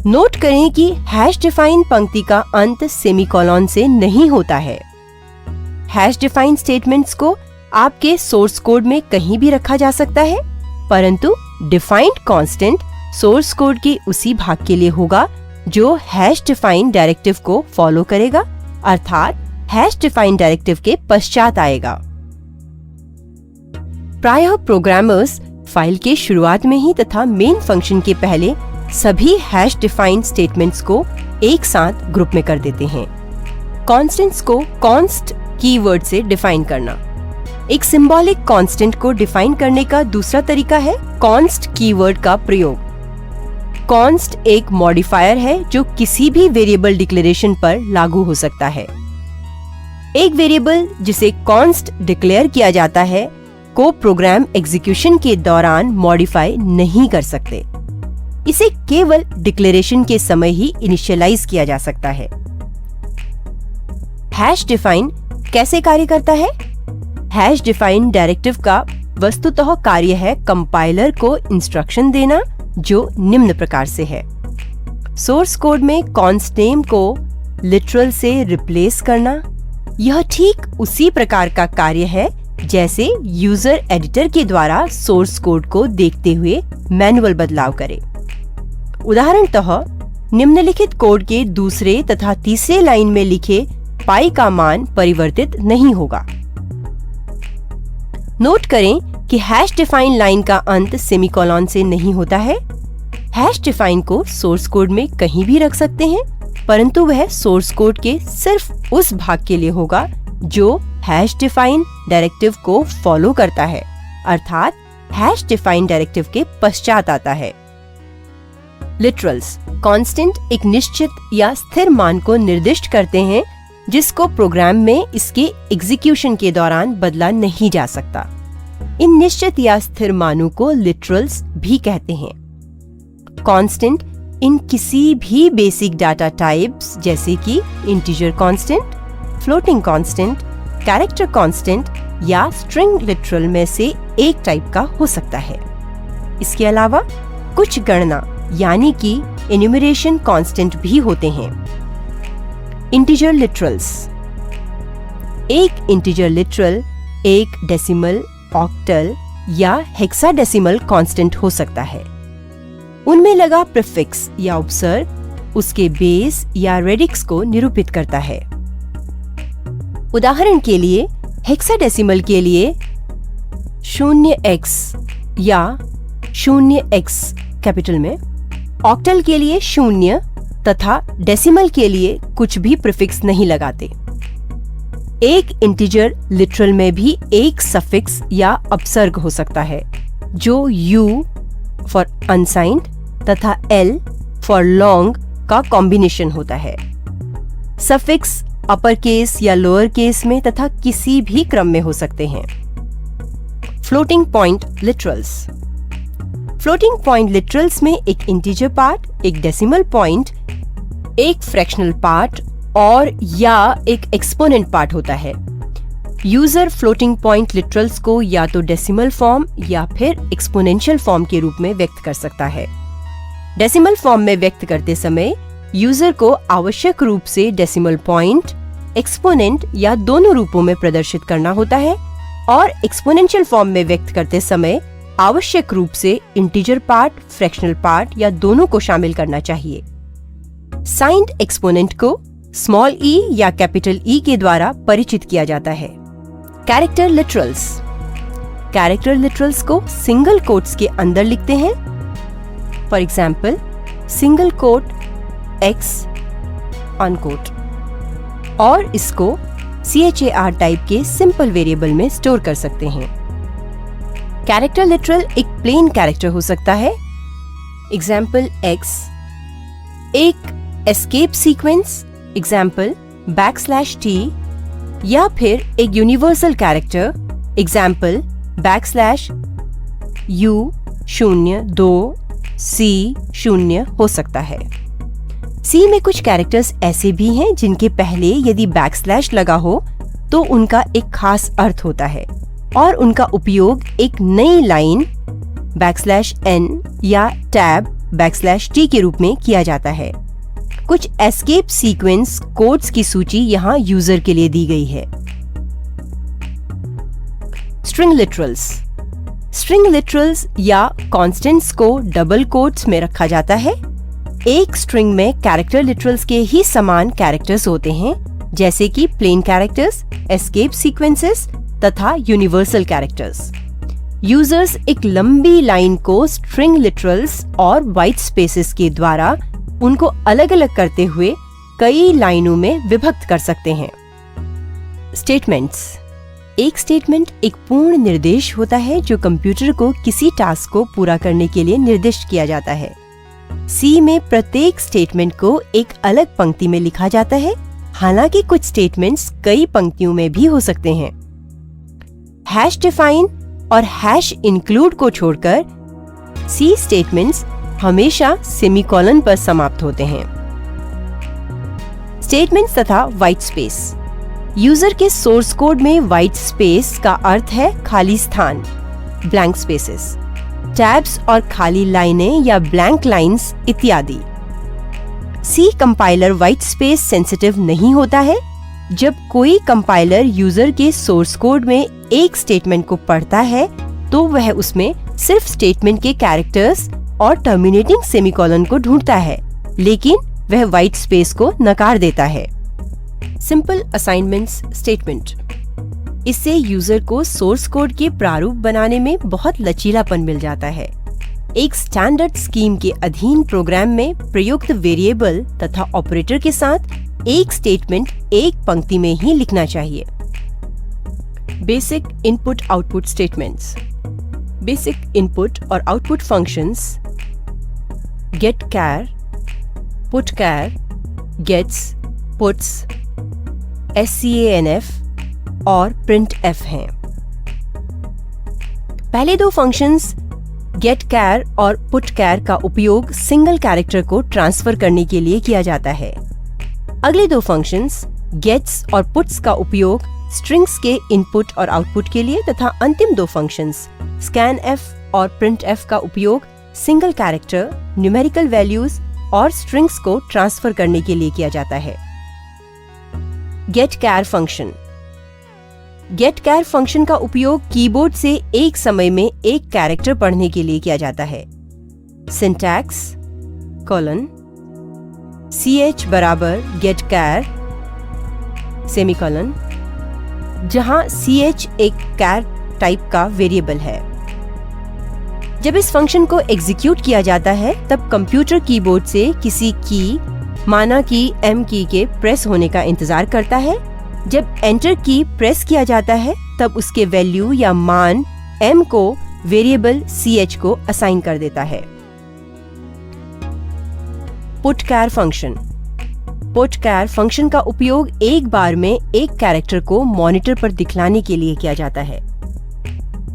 [SPEAKER 1] नोट करें कि हैश डिफाइन पंक्ति का अंत सेमीकोलन से नहीं होता है। हैश डिफाइन स्टेटमेंट्स को आपके सोर्स कोड में कहीं भी रखा जा सकता है, परंतु डिफाइंड कांस्टेंट सोर्स कोड के उसी भाग के लिए होगा जो हैश डिफाइन डायरेक्टिव को फॉलो करेगा, अर्थात हैश डिफाइन डायरेक्टिव के पश्चात आएगा। प्रायः प्रोग्रामर्स फाइल के शुरुआत में ही तथा मेन फंक्शन के पहले सभी हैश डिफाइन स्टेटमेंट्स को एक साथ ग्रुप में कर देते हैं। कांस्टेंट्स को कॉन्स्ट कीवर्ड से डिफाइन करना। एक सिंबॉलिक कांस्टेंट को डिफाइन करने का दूसरा तरीका है कॉन्स्ट कीवर्ड का प्रयोग। कॉन्स्ट एक मॉडिफायर है जो किसी भी वेरिएबल डिक्लेरेशन पर लागू हो सकता है। एक वेरिएबल जिसे कॉन्स्ट डिक्लेयर किया जाता है को प्रोग्राम एग्जीक्यूशन के दौरान मॉडिफाई नहीं कर सकते। इसे केवल डिक्लेरेशन के समय ही इनिशियलाइज किया जा सकता है। हैश डिफाइन कैसे कार्य करता है? हैश डिफाइन डायरेक्टिव का वस्तुतः कार्य है कंपाइलर को इंस्ट्रक्शन देना जो निम्न प्रकार से है। सोर्स कोड में कॉन्स्ट नेम को लिटरल से रिप्लेस करना। यह ठीक उसी प्रकार का कार्य है जैसे यूजर एडिटर के द्वारा सोर्स कोड को देखते हुए मैनुअल बदलाव करे। उदाहरणतः निम्नलिखित कोड के दूसरे तथा तीसरे लाइन में लिखे पाई का मान परिवर्तित नहीं होगा। नोट करें कि हैश डिफाइन लाइन का अंत सेमीकोलन से नहीं होता है। हैश डिफाइन को सोर्स कोड में कहीं भी रख सकते हैं, परंतु वह सोर्स कोड के सिर्फ उस भाग के लिए होगा जो हैश डिफाइन डायरेक्टिव को फॉलो करता है, अर्थात हैश डिफाइन डायरेक्टिव के पश्चात आता है। लिटरल्स कांस्टेंट एक निश्चित या स्थिर मान को निर्दिष्ट करते हैं जिसको प्रोग्राम में इसके एग्जीक्यूशन के दौरान बदला नहीं जा सकता। इन निश्चित या स्थिर मानों को लिटरल्स भी कहते हैं। कांस्टेंट इन किसी भी बेसिक डाटा टाइप्स जैसे कि integer constant, floating constant, character constant या स्ट्रिंग लिटरल में से एक टाइप का हो सकता है। इसके अलावा कुछ गणना यानी कि एन्यूमरेशन कांस्टेंट भी होते हैं। Integer literals. एक इंटीजर लिटरल एक डेसिमल, ऑक्टल या हेक्साडेसिमल कांस्टेंट हो सकता है। उनमें लगा प्रीफिक्स या उपसर्ग उसके बेस या रेडिक्स को निरूपित करता है। उदाहरण के लिए हेक्साडेसिमल के लिए 0x या 0x कैपिटल में, ऑक्टल के लिए 0 तथा डेसिमल के लिए कुछ भी प्रीफिक्स नहीं लगाते। एक इंटीजर लिटरल में भी एक सफिक्स या अपसर्ग हो सकता है जो U फॉर अनसाइंड तथा L फॉर लॉन्ग का कॉम्बिनेशन होता है। सफिक्स अपर केस या लोअर केस में तथा किसी भी क्रम में हो सकते हैं। Floating point literals. Floating point literals में एक इंटीजर पार्ट, एक डेसिमल पॉइंट, एक फ्रैक्शनल पार्ट और या एक एक्सपोनेंट पार्ट होता है। यूजर फ्लोटिंग पॉइंट लिटरल्स को या तो डेसिमल फॉर्म या फिर एक्सपोनेंशियल फॉर्म के रूप में व्यक्त कर सकता है। डेसिमल फॉर्म में व्यक्त करते समय यूजर को आवश्यक रूप से डेसिमल पॉइंट, एक्सपोनेंट या दोनों रूपों में प्रदर्शित करना होता है और एक्सपोनेंशियल फॉर्म में व्यक्त करते समय आवश्यक रूप से इंटीजर पार्ट, फ्रैक्शनल पार्ट या दोनों को शामिल करना चाहिए। साइंड एक्सपोनेंट को स्मॉल ई या कैपिटल ई के द्वारा परिचित किया जाता है। Character literals. कैरेक्टर लिटरल्स को सिंगल कोट्स के अंदर लिखते हैं। For example single quote X unquote, और इसको CHAR टाइप के सिंपल वेरिएबल में स्टोर कर सकते हैं। कैरेक्टर लिटरल एक प्लेन कैरेक्टर हो सकता है। एग्जाम्पल X, एक एस्केप सीक्वेंस एग्जाम्पल \T या फिर एक यूनिवर्सल कैरेक्टर एग्जाम्पल \U02C0 हो सकता है। C में कुछ कैरेक्टर्स ऐसे भी हैं जिनके पहले यदि \/ लगा हो तो उनका एक खास अर्थ होता है और उनका उपयोग एक नई लाइन \n या टैब \T के रूप में किया जाता है। कुछ एस्केप सीक्वेंस कोड्स की सूची यहाँ यूजर के लिए दी गई है। String literals. स्ट्रिंग लिटरल्स या कॉन्स्टेंट्स को डबल कोट्स में रखा जाता है। एक स्ट्रिंग में कैरेक्टर लिटरल्स के ही समान कैरेक्टर्स होते हैं जैसे कि प्लेन कैरेक्टर्स, एस्केप सीक्वेंसेस तथा यूनिवर्सल कैरेक्टर्स। यूजर्स एक लंबी लाइन को स्ट्रिंग लिटरल्स और व्हाइट स्पेसेस के द्वारा उनको अलग अलग करते हुए कई लाइनों में विभक्त कर सकते हैं। स्टेटमेंट्स। एक स्टेटमेंट एक पूर्ण निर्देश होता है जो कंप्यूटर को किसी टास्क को पूरा करने के लिए निर्दिष्ट किया जाता है। C में प्रत्येक स्टेटमेंट को एक अलग पंक्ति में लिखा जाता है, हालांकि कुछ स्टेटमेंट्स कई पंक्तियों में भी हो सकते हैं। #define और #include को छोड़कर C स्टेटमेंट्स हमेशा सेमीकोलन पर समाप्त होते हैं। स्टेटमेंट्स तथा व्हाइट स्पेस। यूजर के सोर्स कोड में व्हाइट स्पेस का अर्थ है खाली स्थान, ब्लैंक स्पेसेस, टैब्स और खाली लाइनें या ब्लैंक लाइंस इत्यादि। C compiler white space sensitive नहीं होता है। जब कोई कंपाइलर यूजर के सोर्स कोड में एक स्टेटमेंट को पढ़ता है तो वह उसमें सिर्फ स्टेटमेंट के कैरेक्टर्स और टर्मिनेटिंग सेमीकोलन को ढूंढता है, लेकिन वह व्हाइट स्पेस को नकार देता है। Simple assignments statement. इससे यूजर को सोर्स कोड के प्रारूप बनाने में बहुत लचीलापन मिल जाता है। एक स्टैंडर्ड स्कीम के अधीन प्रोग्राम में प्रयुक्त वेरिएबल तथा ऑपरेटर के साथ एक स्टेटमेंट एक पंक्ति में ही लिखना चाहिए। Basic input output statements. Basic input और output functions getchar, putchar, gets, puts, scanf और printf हैं। पहले दो फंक्शंस getChar और putChar का उपयोग सिंगल कैरेक्टर को ट्रांसफर करने के लिए किया जाता है। अगले दो फंक्शंस gets और puts का उपयोग स्ट्रिंग्स के इनपुट और आउटपुट के लिए तथा अंतिम दो फंक्शंस scanf और printf का उपयोग सिंगल कैरेक्टर, न्यूमेरिकल वैल्यूज और स्ट्रिंग्स को ट्रांसफर करने के लिए किया जाता है। getChar function. getChar फंक्शन का उपयोग कीबोर्ड से एक समय में एक कैरेक्टर पढ़ने के लिए किया जाता है। सिंटैक्स: ch बराबर getChar सेमीकोलन, जहां ch एक char टाइप का वेरिएबल है। जब इस फंक्शन को एग्जीक्यूट किया जाता है तब कंप्यूटर कीबोर्ड से किसी की, माना कि m की के प्रेस होने का इंतजार करता है। जब एंटर की प्रेस किया जाता है तब उसके वैल्यू या मान m को वेरिएबल ch को असाइन कर देता है। putChar function. putChar फंक्शन का उपयोग एक बार में एक कैरेक्टर को मॉनिटर पर दिखलाने के लिए किया जाता है।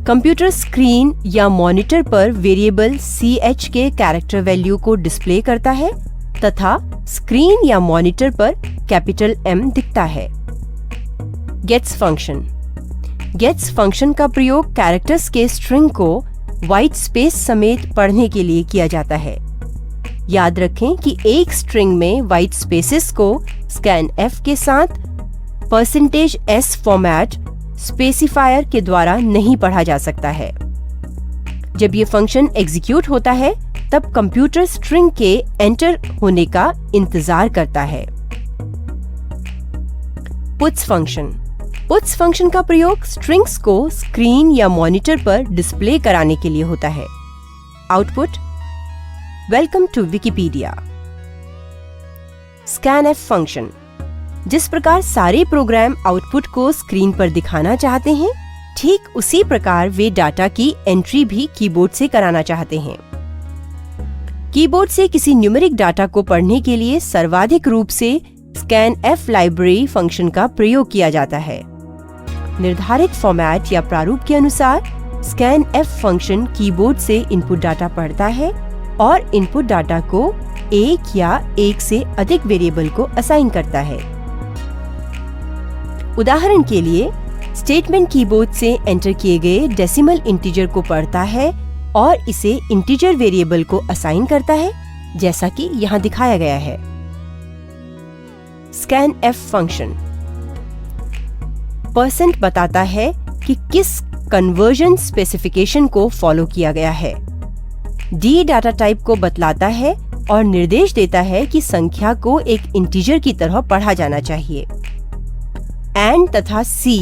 [SPEAKER 1] कंप्यूटर स्क्रीन या मॉनिटर पर वेरिएबल ch के कैरेक्टर वैल्यू को डिस्प्ले करता है तथा स्क्रीन या मॉनिटर पर कैपिटल M दिखता है। gets function. gets फंक्शन का प्रयोग कैरेक्टर्स के स्ट्रिंग को व्हाइट स्पेस समेत पढ़ने के लिए किया जाता है। याद रखें कि एक स्ट्रिंग में व्हाइट स्पेसेस को scanf के साथ %s फॉर्मेट स्पेसिफायर के द्वारा नहीं पढ़ा जा सकता है। जब ये फंक्शन एग्जीक्यूट होता है तब कंप्यूटर स्ट्रिंग के एंटर होने का इंतजार करता है। puts function. puts फंक्शन का प्रयोग स्ट्रिंग्स को स्क्रीन या मॉनिटर पर डिस्प्ले कराने के लिए होता है। Output: welcome to Wikipedia. scanf function. जिस प्रकार सारे प्रोग्राम आउटपुट को स्क्रीन पर दिखाना चाहते हैं, ठीक उसी प्रकार वे डाटा की एंट्री भी कीबोर्ड से कराना चाहते हैं। कीबोर्ड से किसी न्यूमेरिक डाटा को पढ़ने के लिए सर्वाधिक रूप से scanf लाइब्रेरी फंक्शन का प्रयोग किया जाता है। निर्धारित फॉर्मेट या प्रारूप के अनुसार scanf फंक्शन कीबोर्ड से इनपुट डाटा पढ़ता है और इनपुट डाटा को एक या एक से अधिक वेरिएबल को असाइन करता है। उदाहरण के लिए, स्टेटमेंट कीबोर्ड से एंटर किए गए डेसिमल इंटीजर को पढ़ता है और इसे इंटीजर वेरिएबल को असाइन करता है, जैसा कि यहाँ दिखाया गया है। scanf फंक्शन % बताता है कि किस कन्वर्जन स्पेसिफिकेशन को फॉलो किया गया है। d डाटा टाइप को बतलाता है और निर्देश देता है कि संख्या को एक इंटीजर की तरह पढ़ा जाना चाहिए। एंड तथा c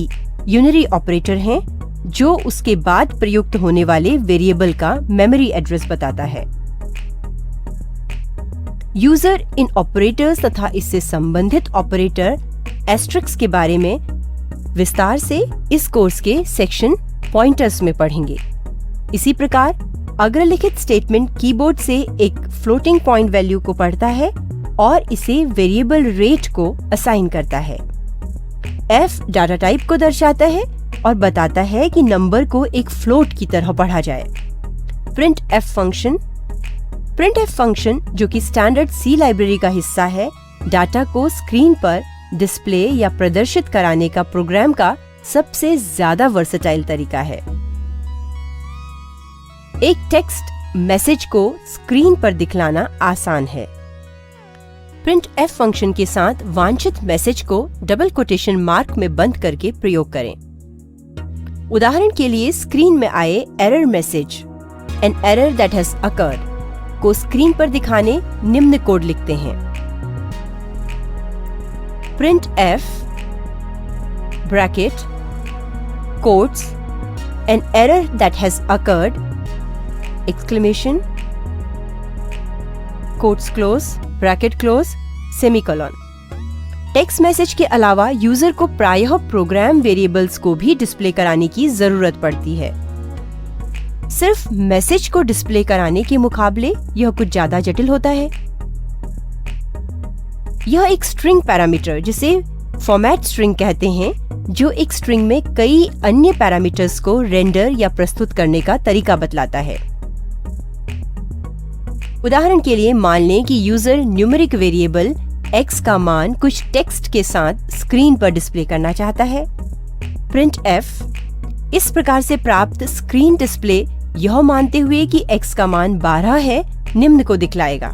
[SPEAKER 1] यूनरी ऑपरेटर हैं जो उसके बाद प्रयुक्त होने वाले वेरिएबल का मेमोरी एड्रेस बताता है। यूजर इन ऑपरेटर्स तथा इससे संबंधित ऑपरेटर एस्ट्रिक्स के बारे में विस्तार से इस कोर्स के सेक्शन पॉइंटर्स में पढ़ेंगे। इसी प्रकार अग्रलिखित स्टेटमेंट कीबोर्ड से एक फ्लोटिंग पॉइंट वैल्यू को पढ़ता है और इसे वेरिएबल रेट को असाइन करता है। f डाटा टाइप को दर्शाता है और बताता है कि नंबर को एक फ्लोट की तरह पढ़ा जाए। printf function. printf फंक्शन, जो कि स्टैंडर्ड C लाइब्रेरी का हिस्सा है, डाटा को स्क्रीन पर डिस्प्ले या प्रदर्शित कराने का प्रोग्राम का सबसे ज्यादा वर्सेटाइल तरीका है। एक टेक्स्ट मैसेज को स्क्रीन पर दिखलाना आसान है। printf फंक्शन के साथ वांछित मैसेज को डबल कोटेशन मार्क में बंद करके प्रयोग करें। उदाहरण के लिए, स्क्रीन में आए error message an error that has occurred को स्क्रीन पर दिखाने निम्न कोड लिखते हैं। printf bracket quotes an error that has occurred exclamation quotes close bracket close semicolon. Text message के अलावा यूजर को प्रायः प्रोग्राम वेरिएबल्स को भी डिस्प्ले कराने की जरूरत पड़ती है। सिर्फ मैसेज को डिस्प्ले कराने के मुकाबले यह कुछ ज्यादा जटिल होता है। यह एक स्ट्रिंग पैरामीटर जिसे फॉर्मेट स्ट्रिंग कहते हैं, जो एक स्ट्रिंग में कई अन्य पैरामीटर्स को रेंडर या प्रस्तुत करने का तरीका बतलाता है। उदाहरण के लिए मान लें कि यूजर न्यूमेरिक वेरिएबल x का मान कुछ टेक्स्ट के साथ स्क्रीन पर डिस्प्ले करना चाहता है। printf इस प्रकार से प्राप्त स्क्रीन डिस्प्ले यह मानते हुए कि x का मान 12 है, निम्न को दिखलाएगा।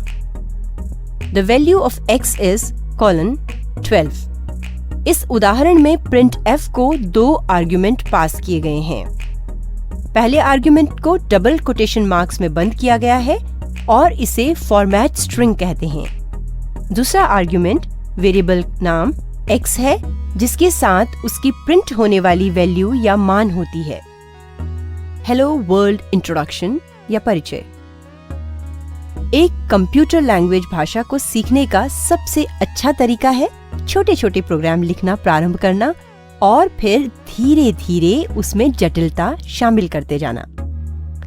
[SPEAKER 1] The value of x is 12। इस उदाहरण में printf को 2 आर्ग्यूमेंट पास किए गए हैं। पहले आर्ग्यूमेंट को डबल कोटेशन मार्क्स में बंद किया गया है और इसे फॉर्मेट स्ट्रिंग कहते हैं। दूसरा आर्ग्यूमेंट वेरिएबल नाम x है, जिसके साथ उसकी प्रिंट होने वाली वैल्यू या मान होती है। हेलो वर्ल्ड इंट्रोडक्शन या परिचय एक कंप्यूटर लैंग्वेज भाषा को सीखने का सबसे अच्छा तरीका है छोटे छोटे प्रोग्राम लिखना प्रारंभ करना और फिर धीरे धीरे उसमें जटिलता शामिल करते जाना।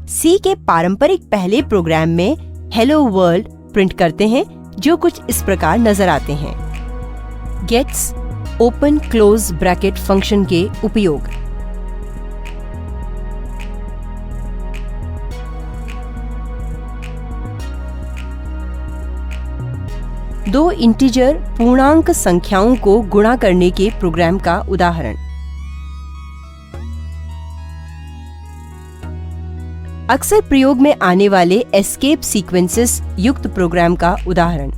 [SPEAKER 1] सी के पारंपरिक पहले प्रोग्राम में हेलो वर्ल्ड प्रिंट करते हैं, जो कुछ इस प्रकार नजर आते हैं। Gets open close bracket function के उपयोग। दो इंटीजर पूर्णांक संख्याओं को गुणा करने के प्रोग्राम का उदाहरण। अक्सर प्रयोग में आने वाले एस्केप सीक्वेंसेस युक्त प्रोग्राम का उदाहरण।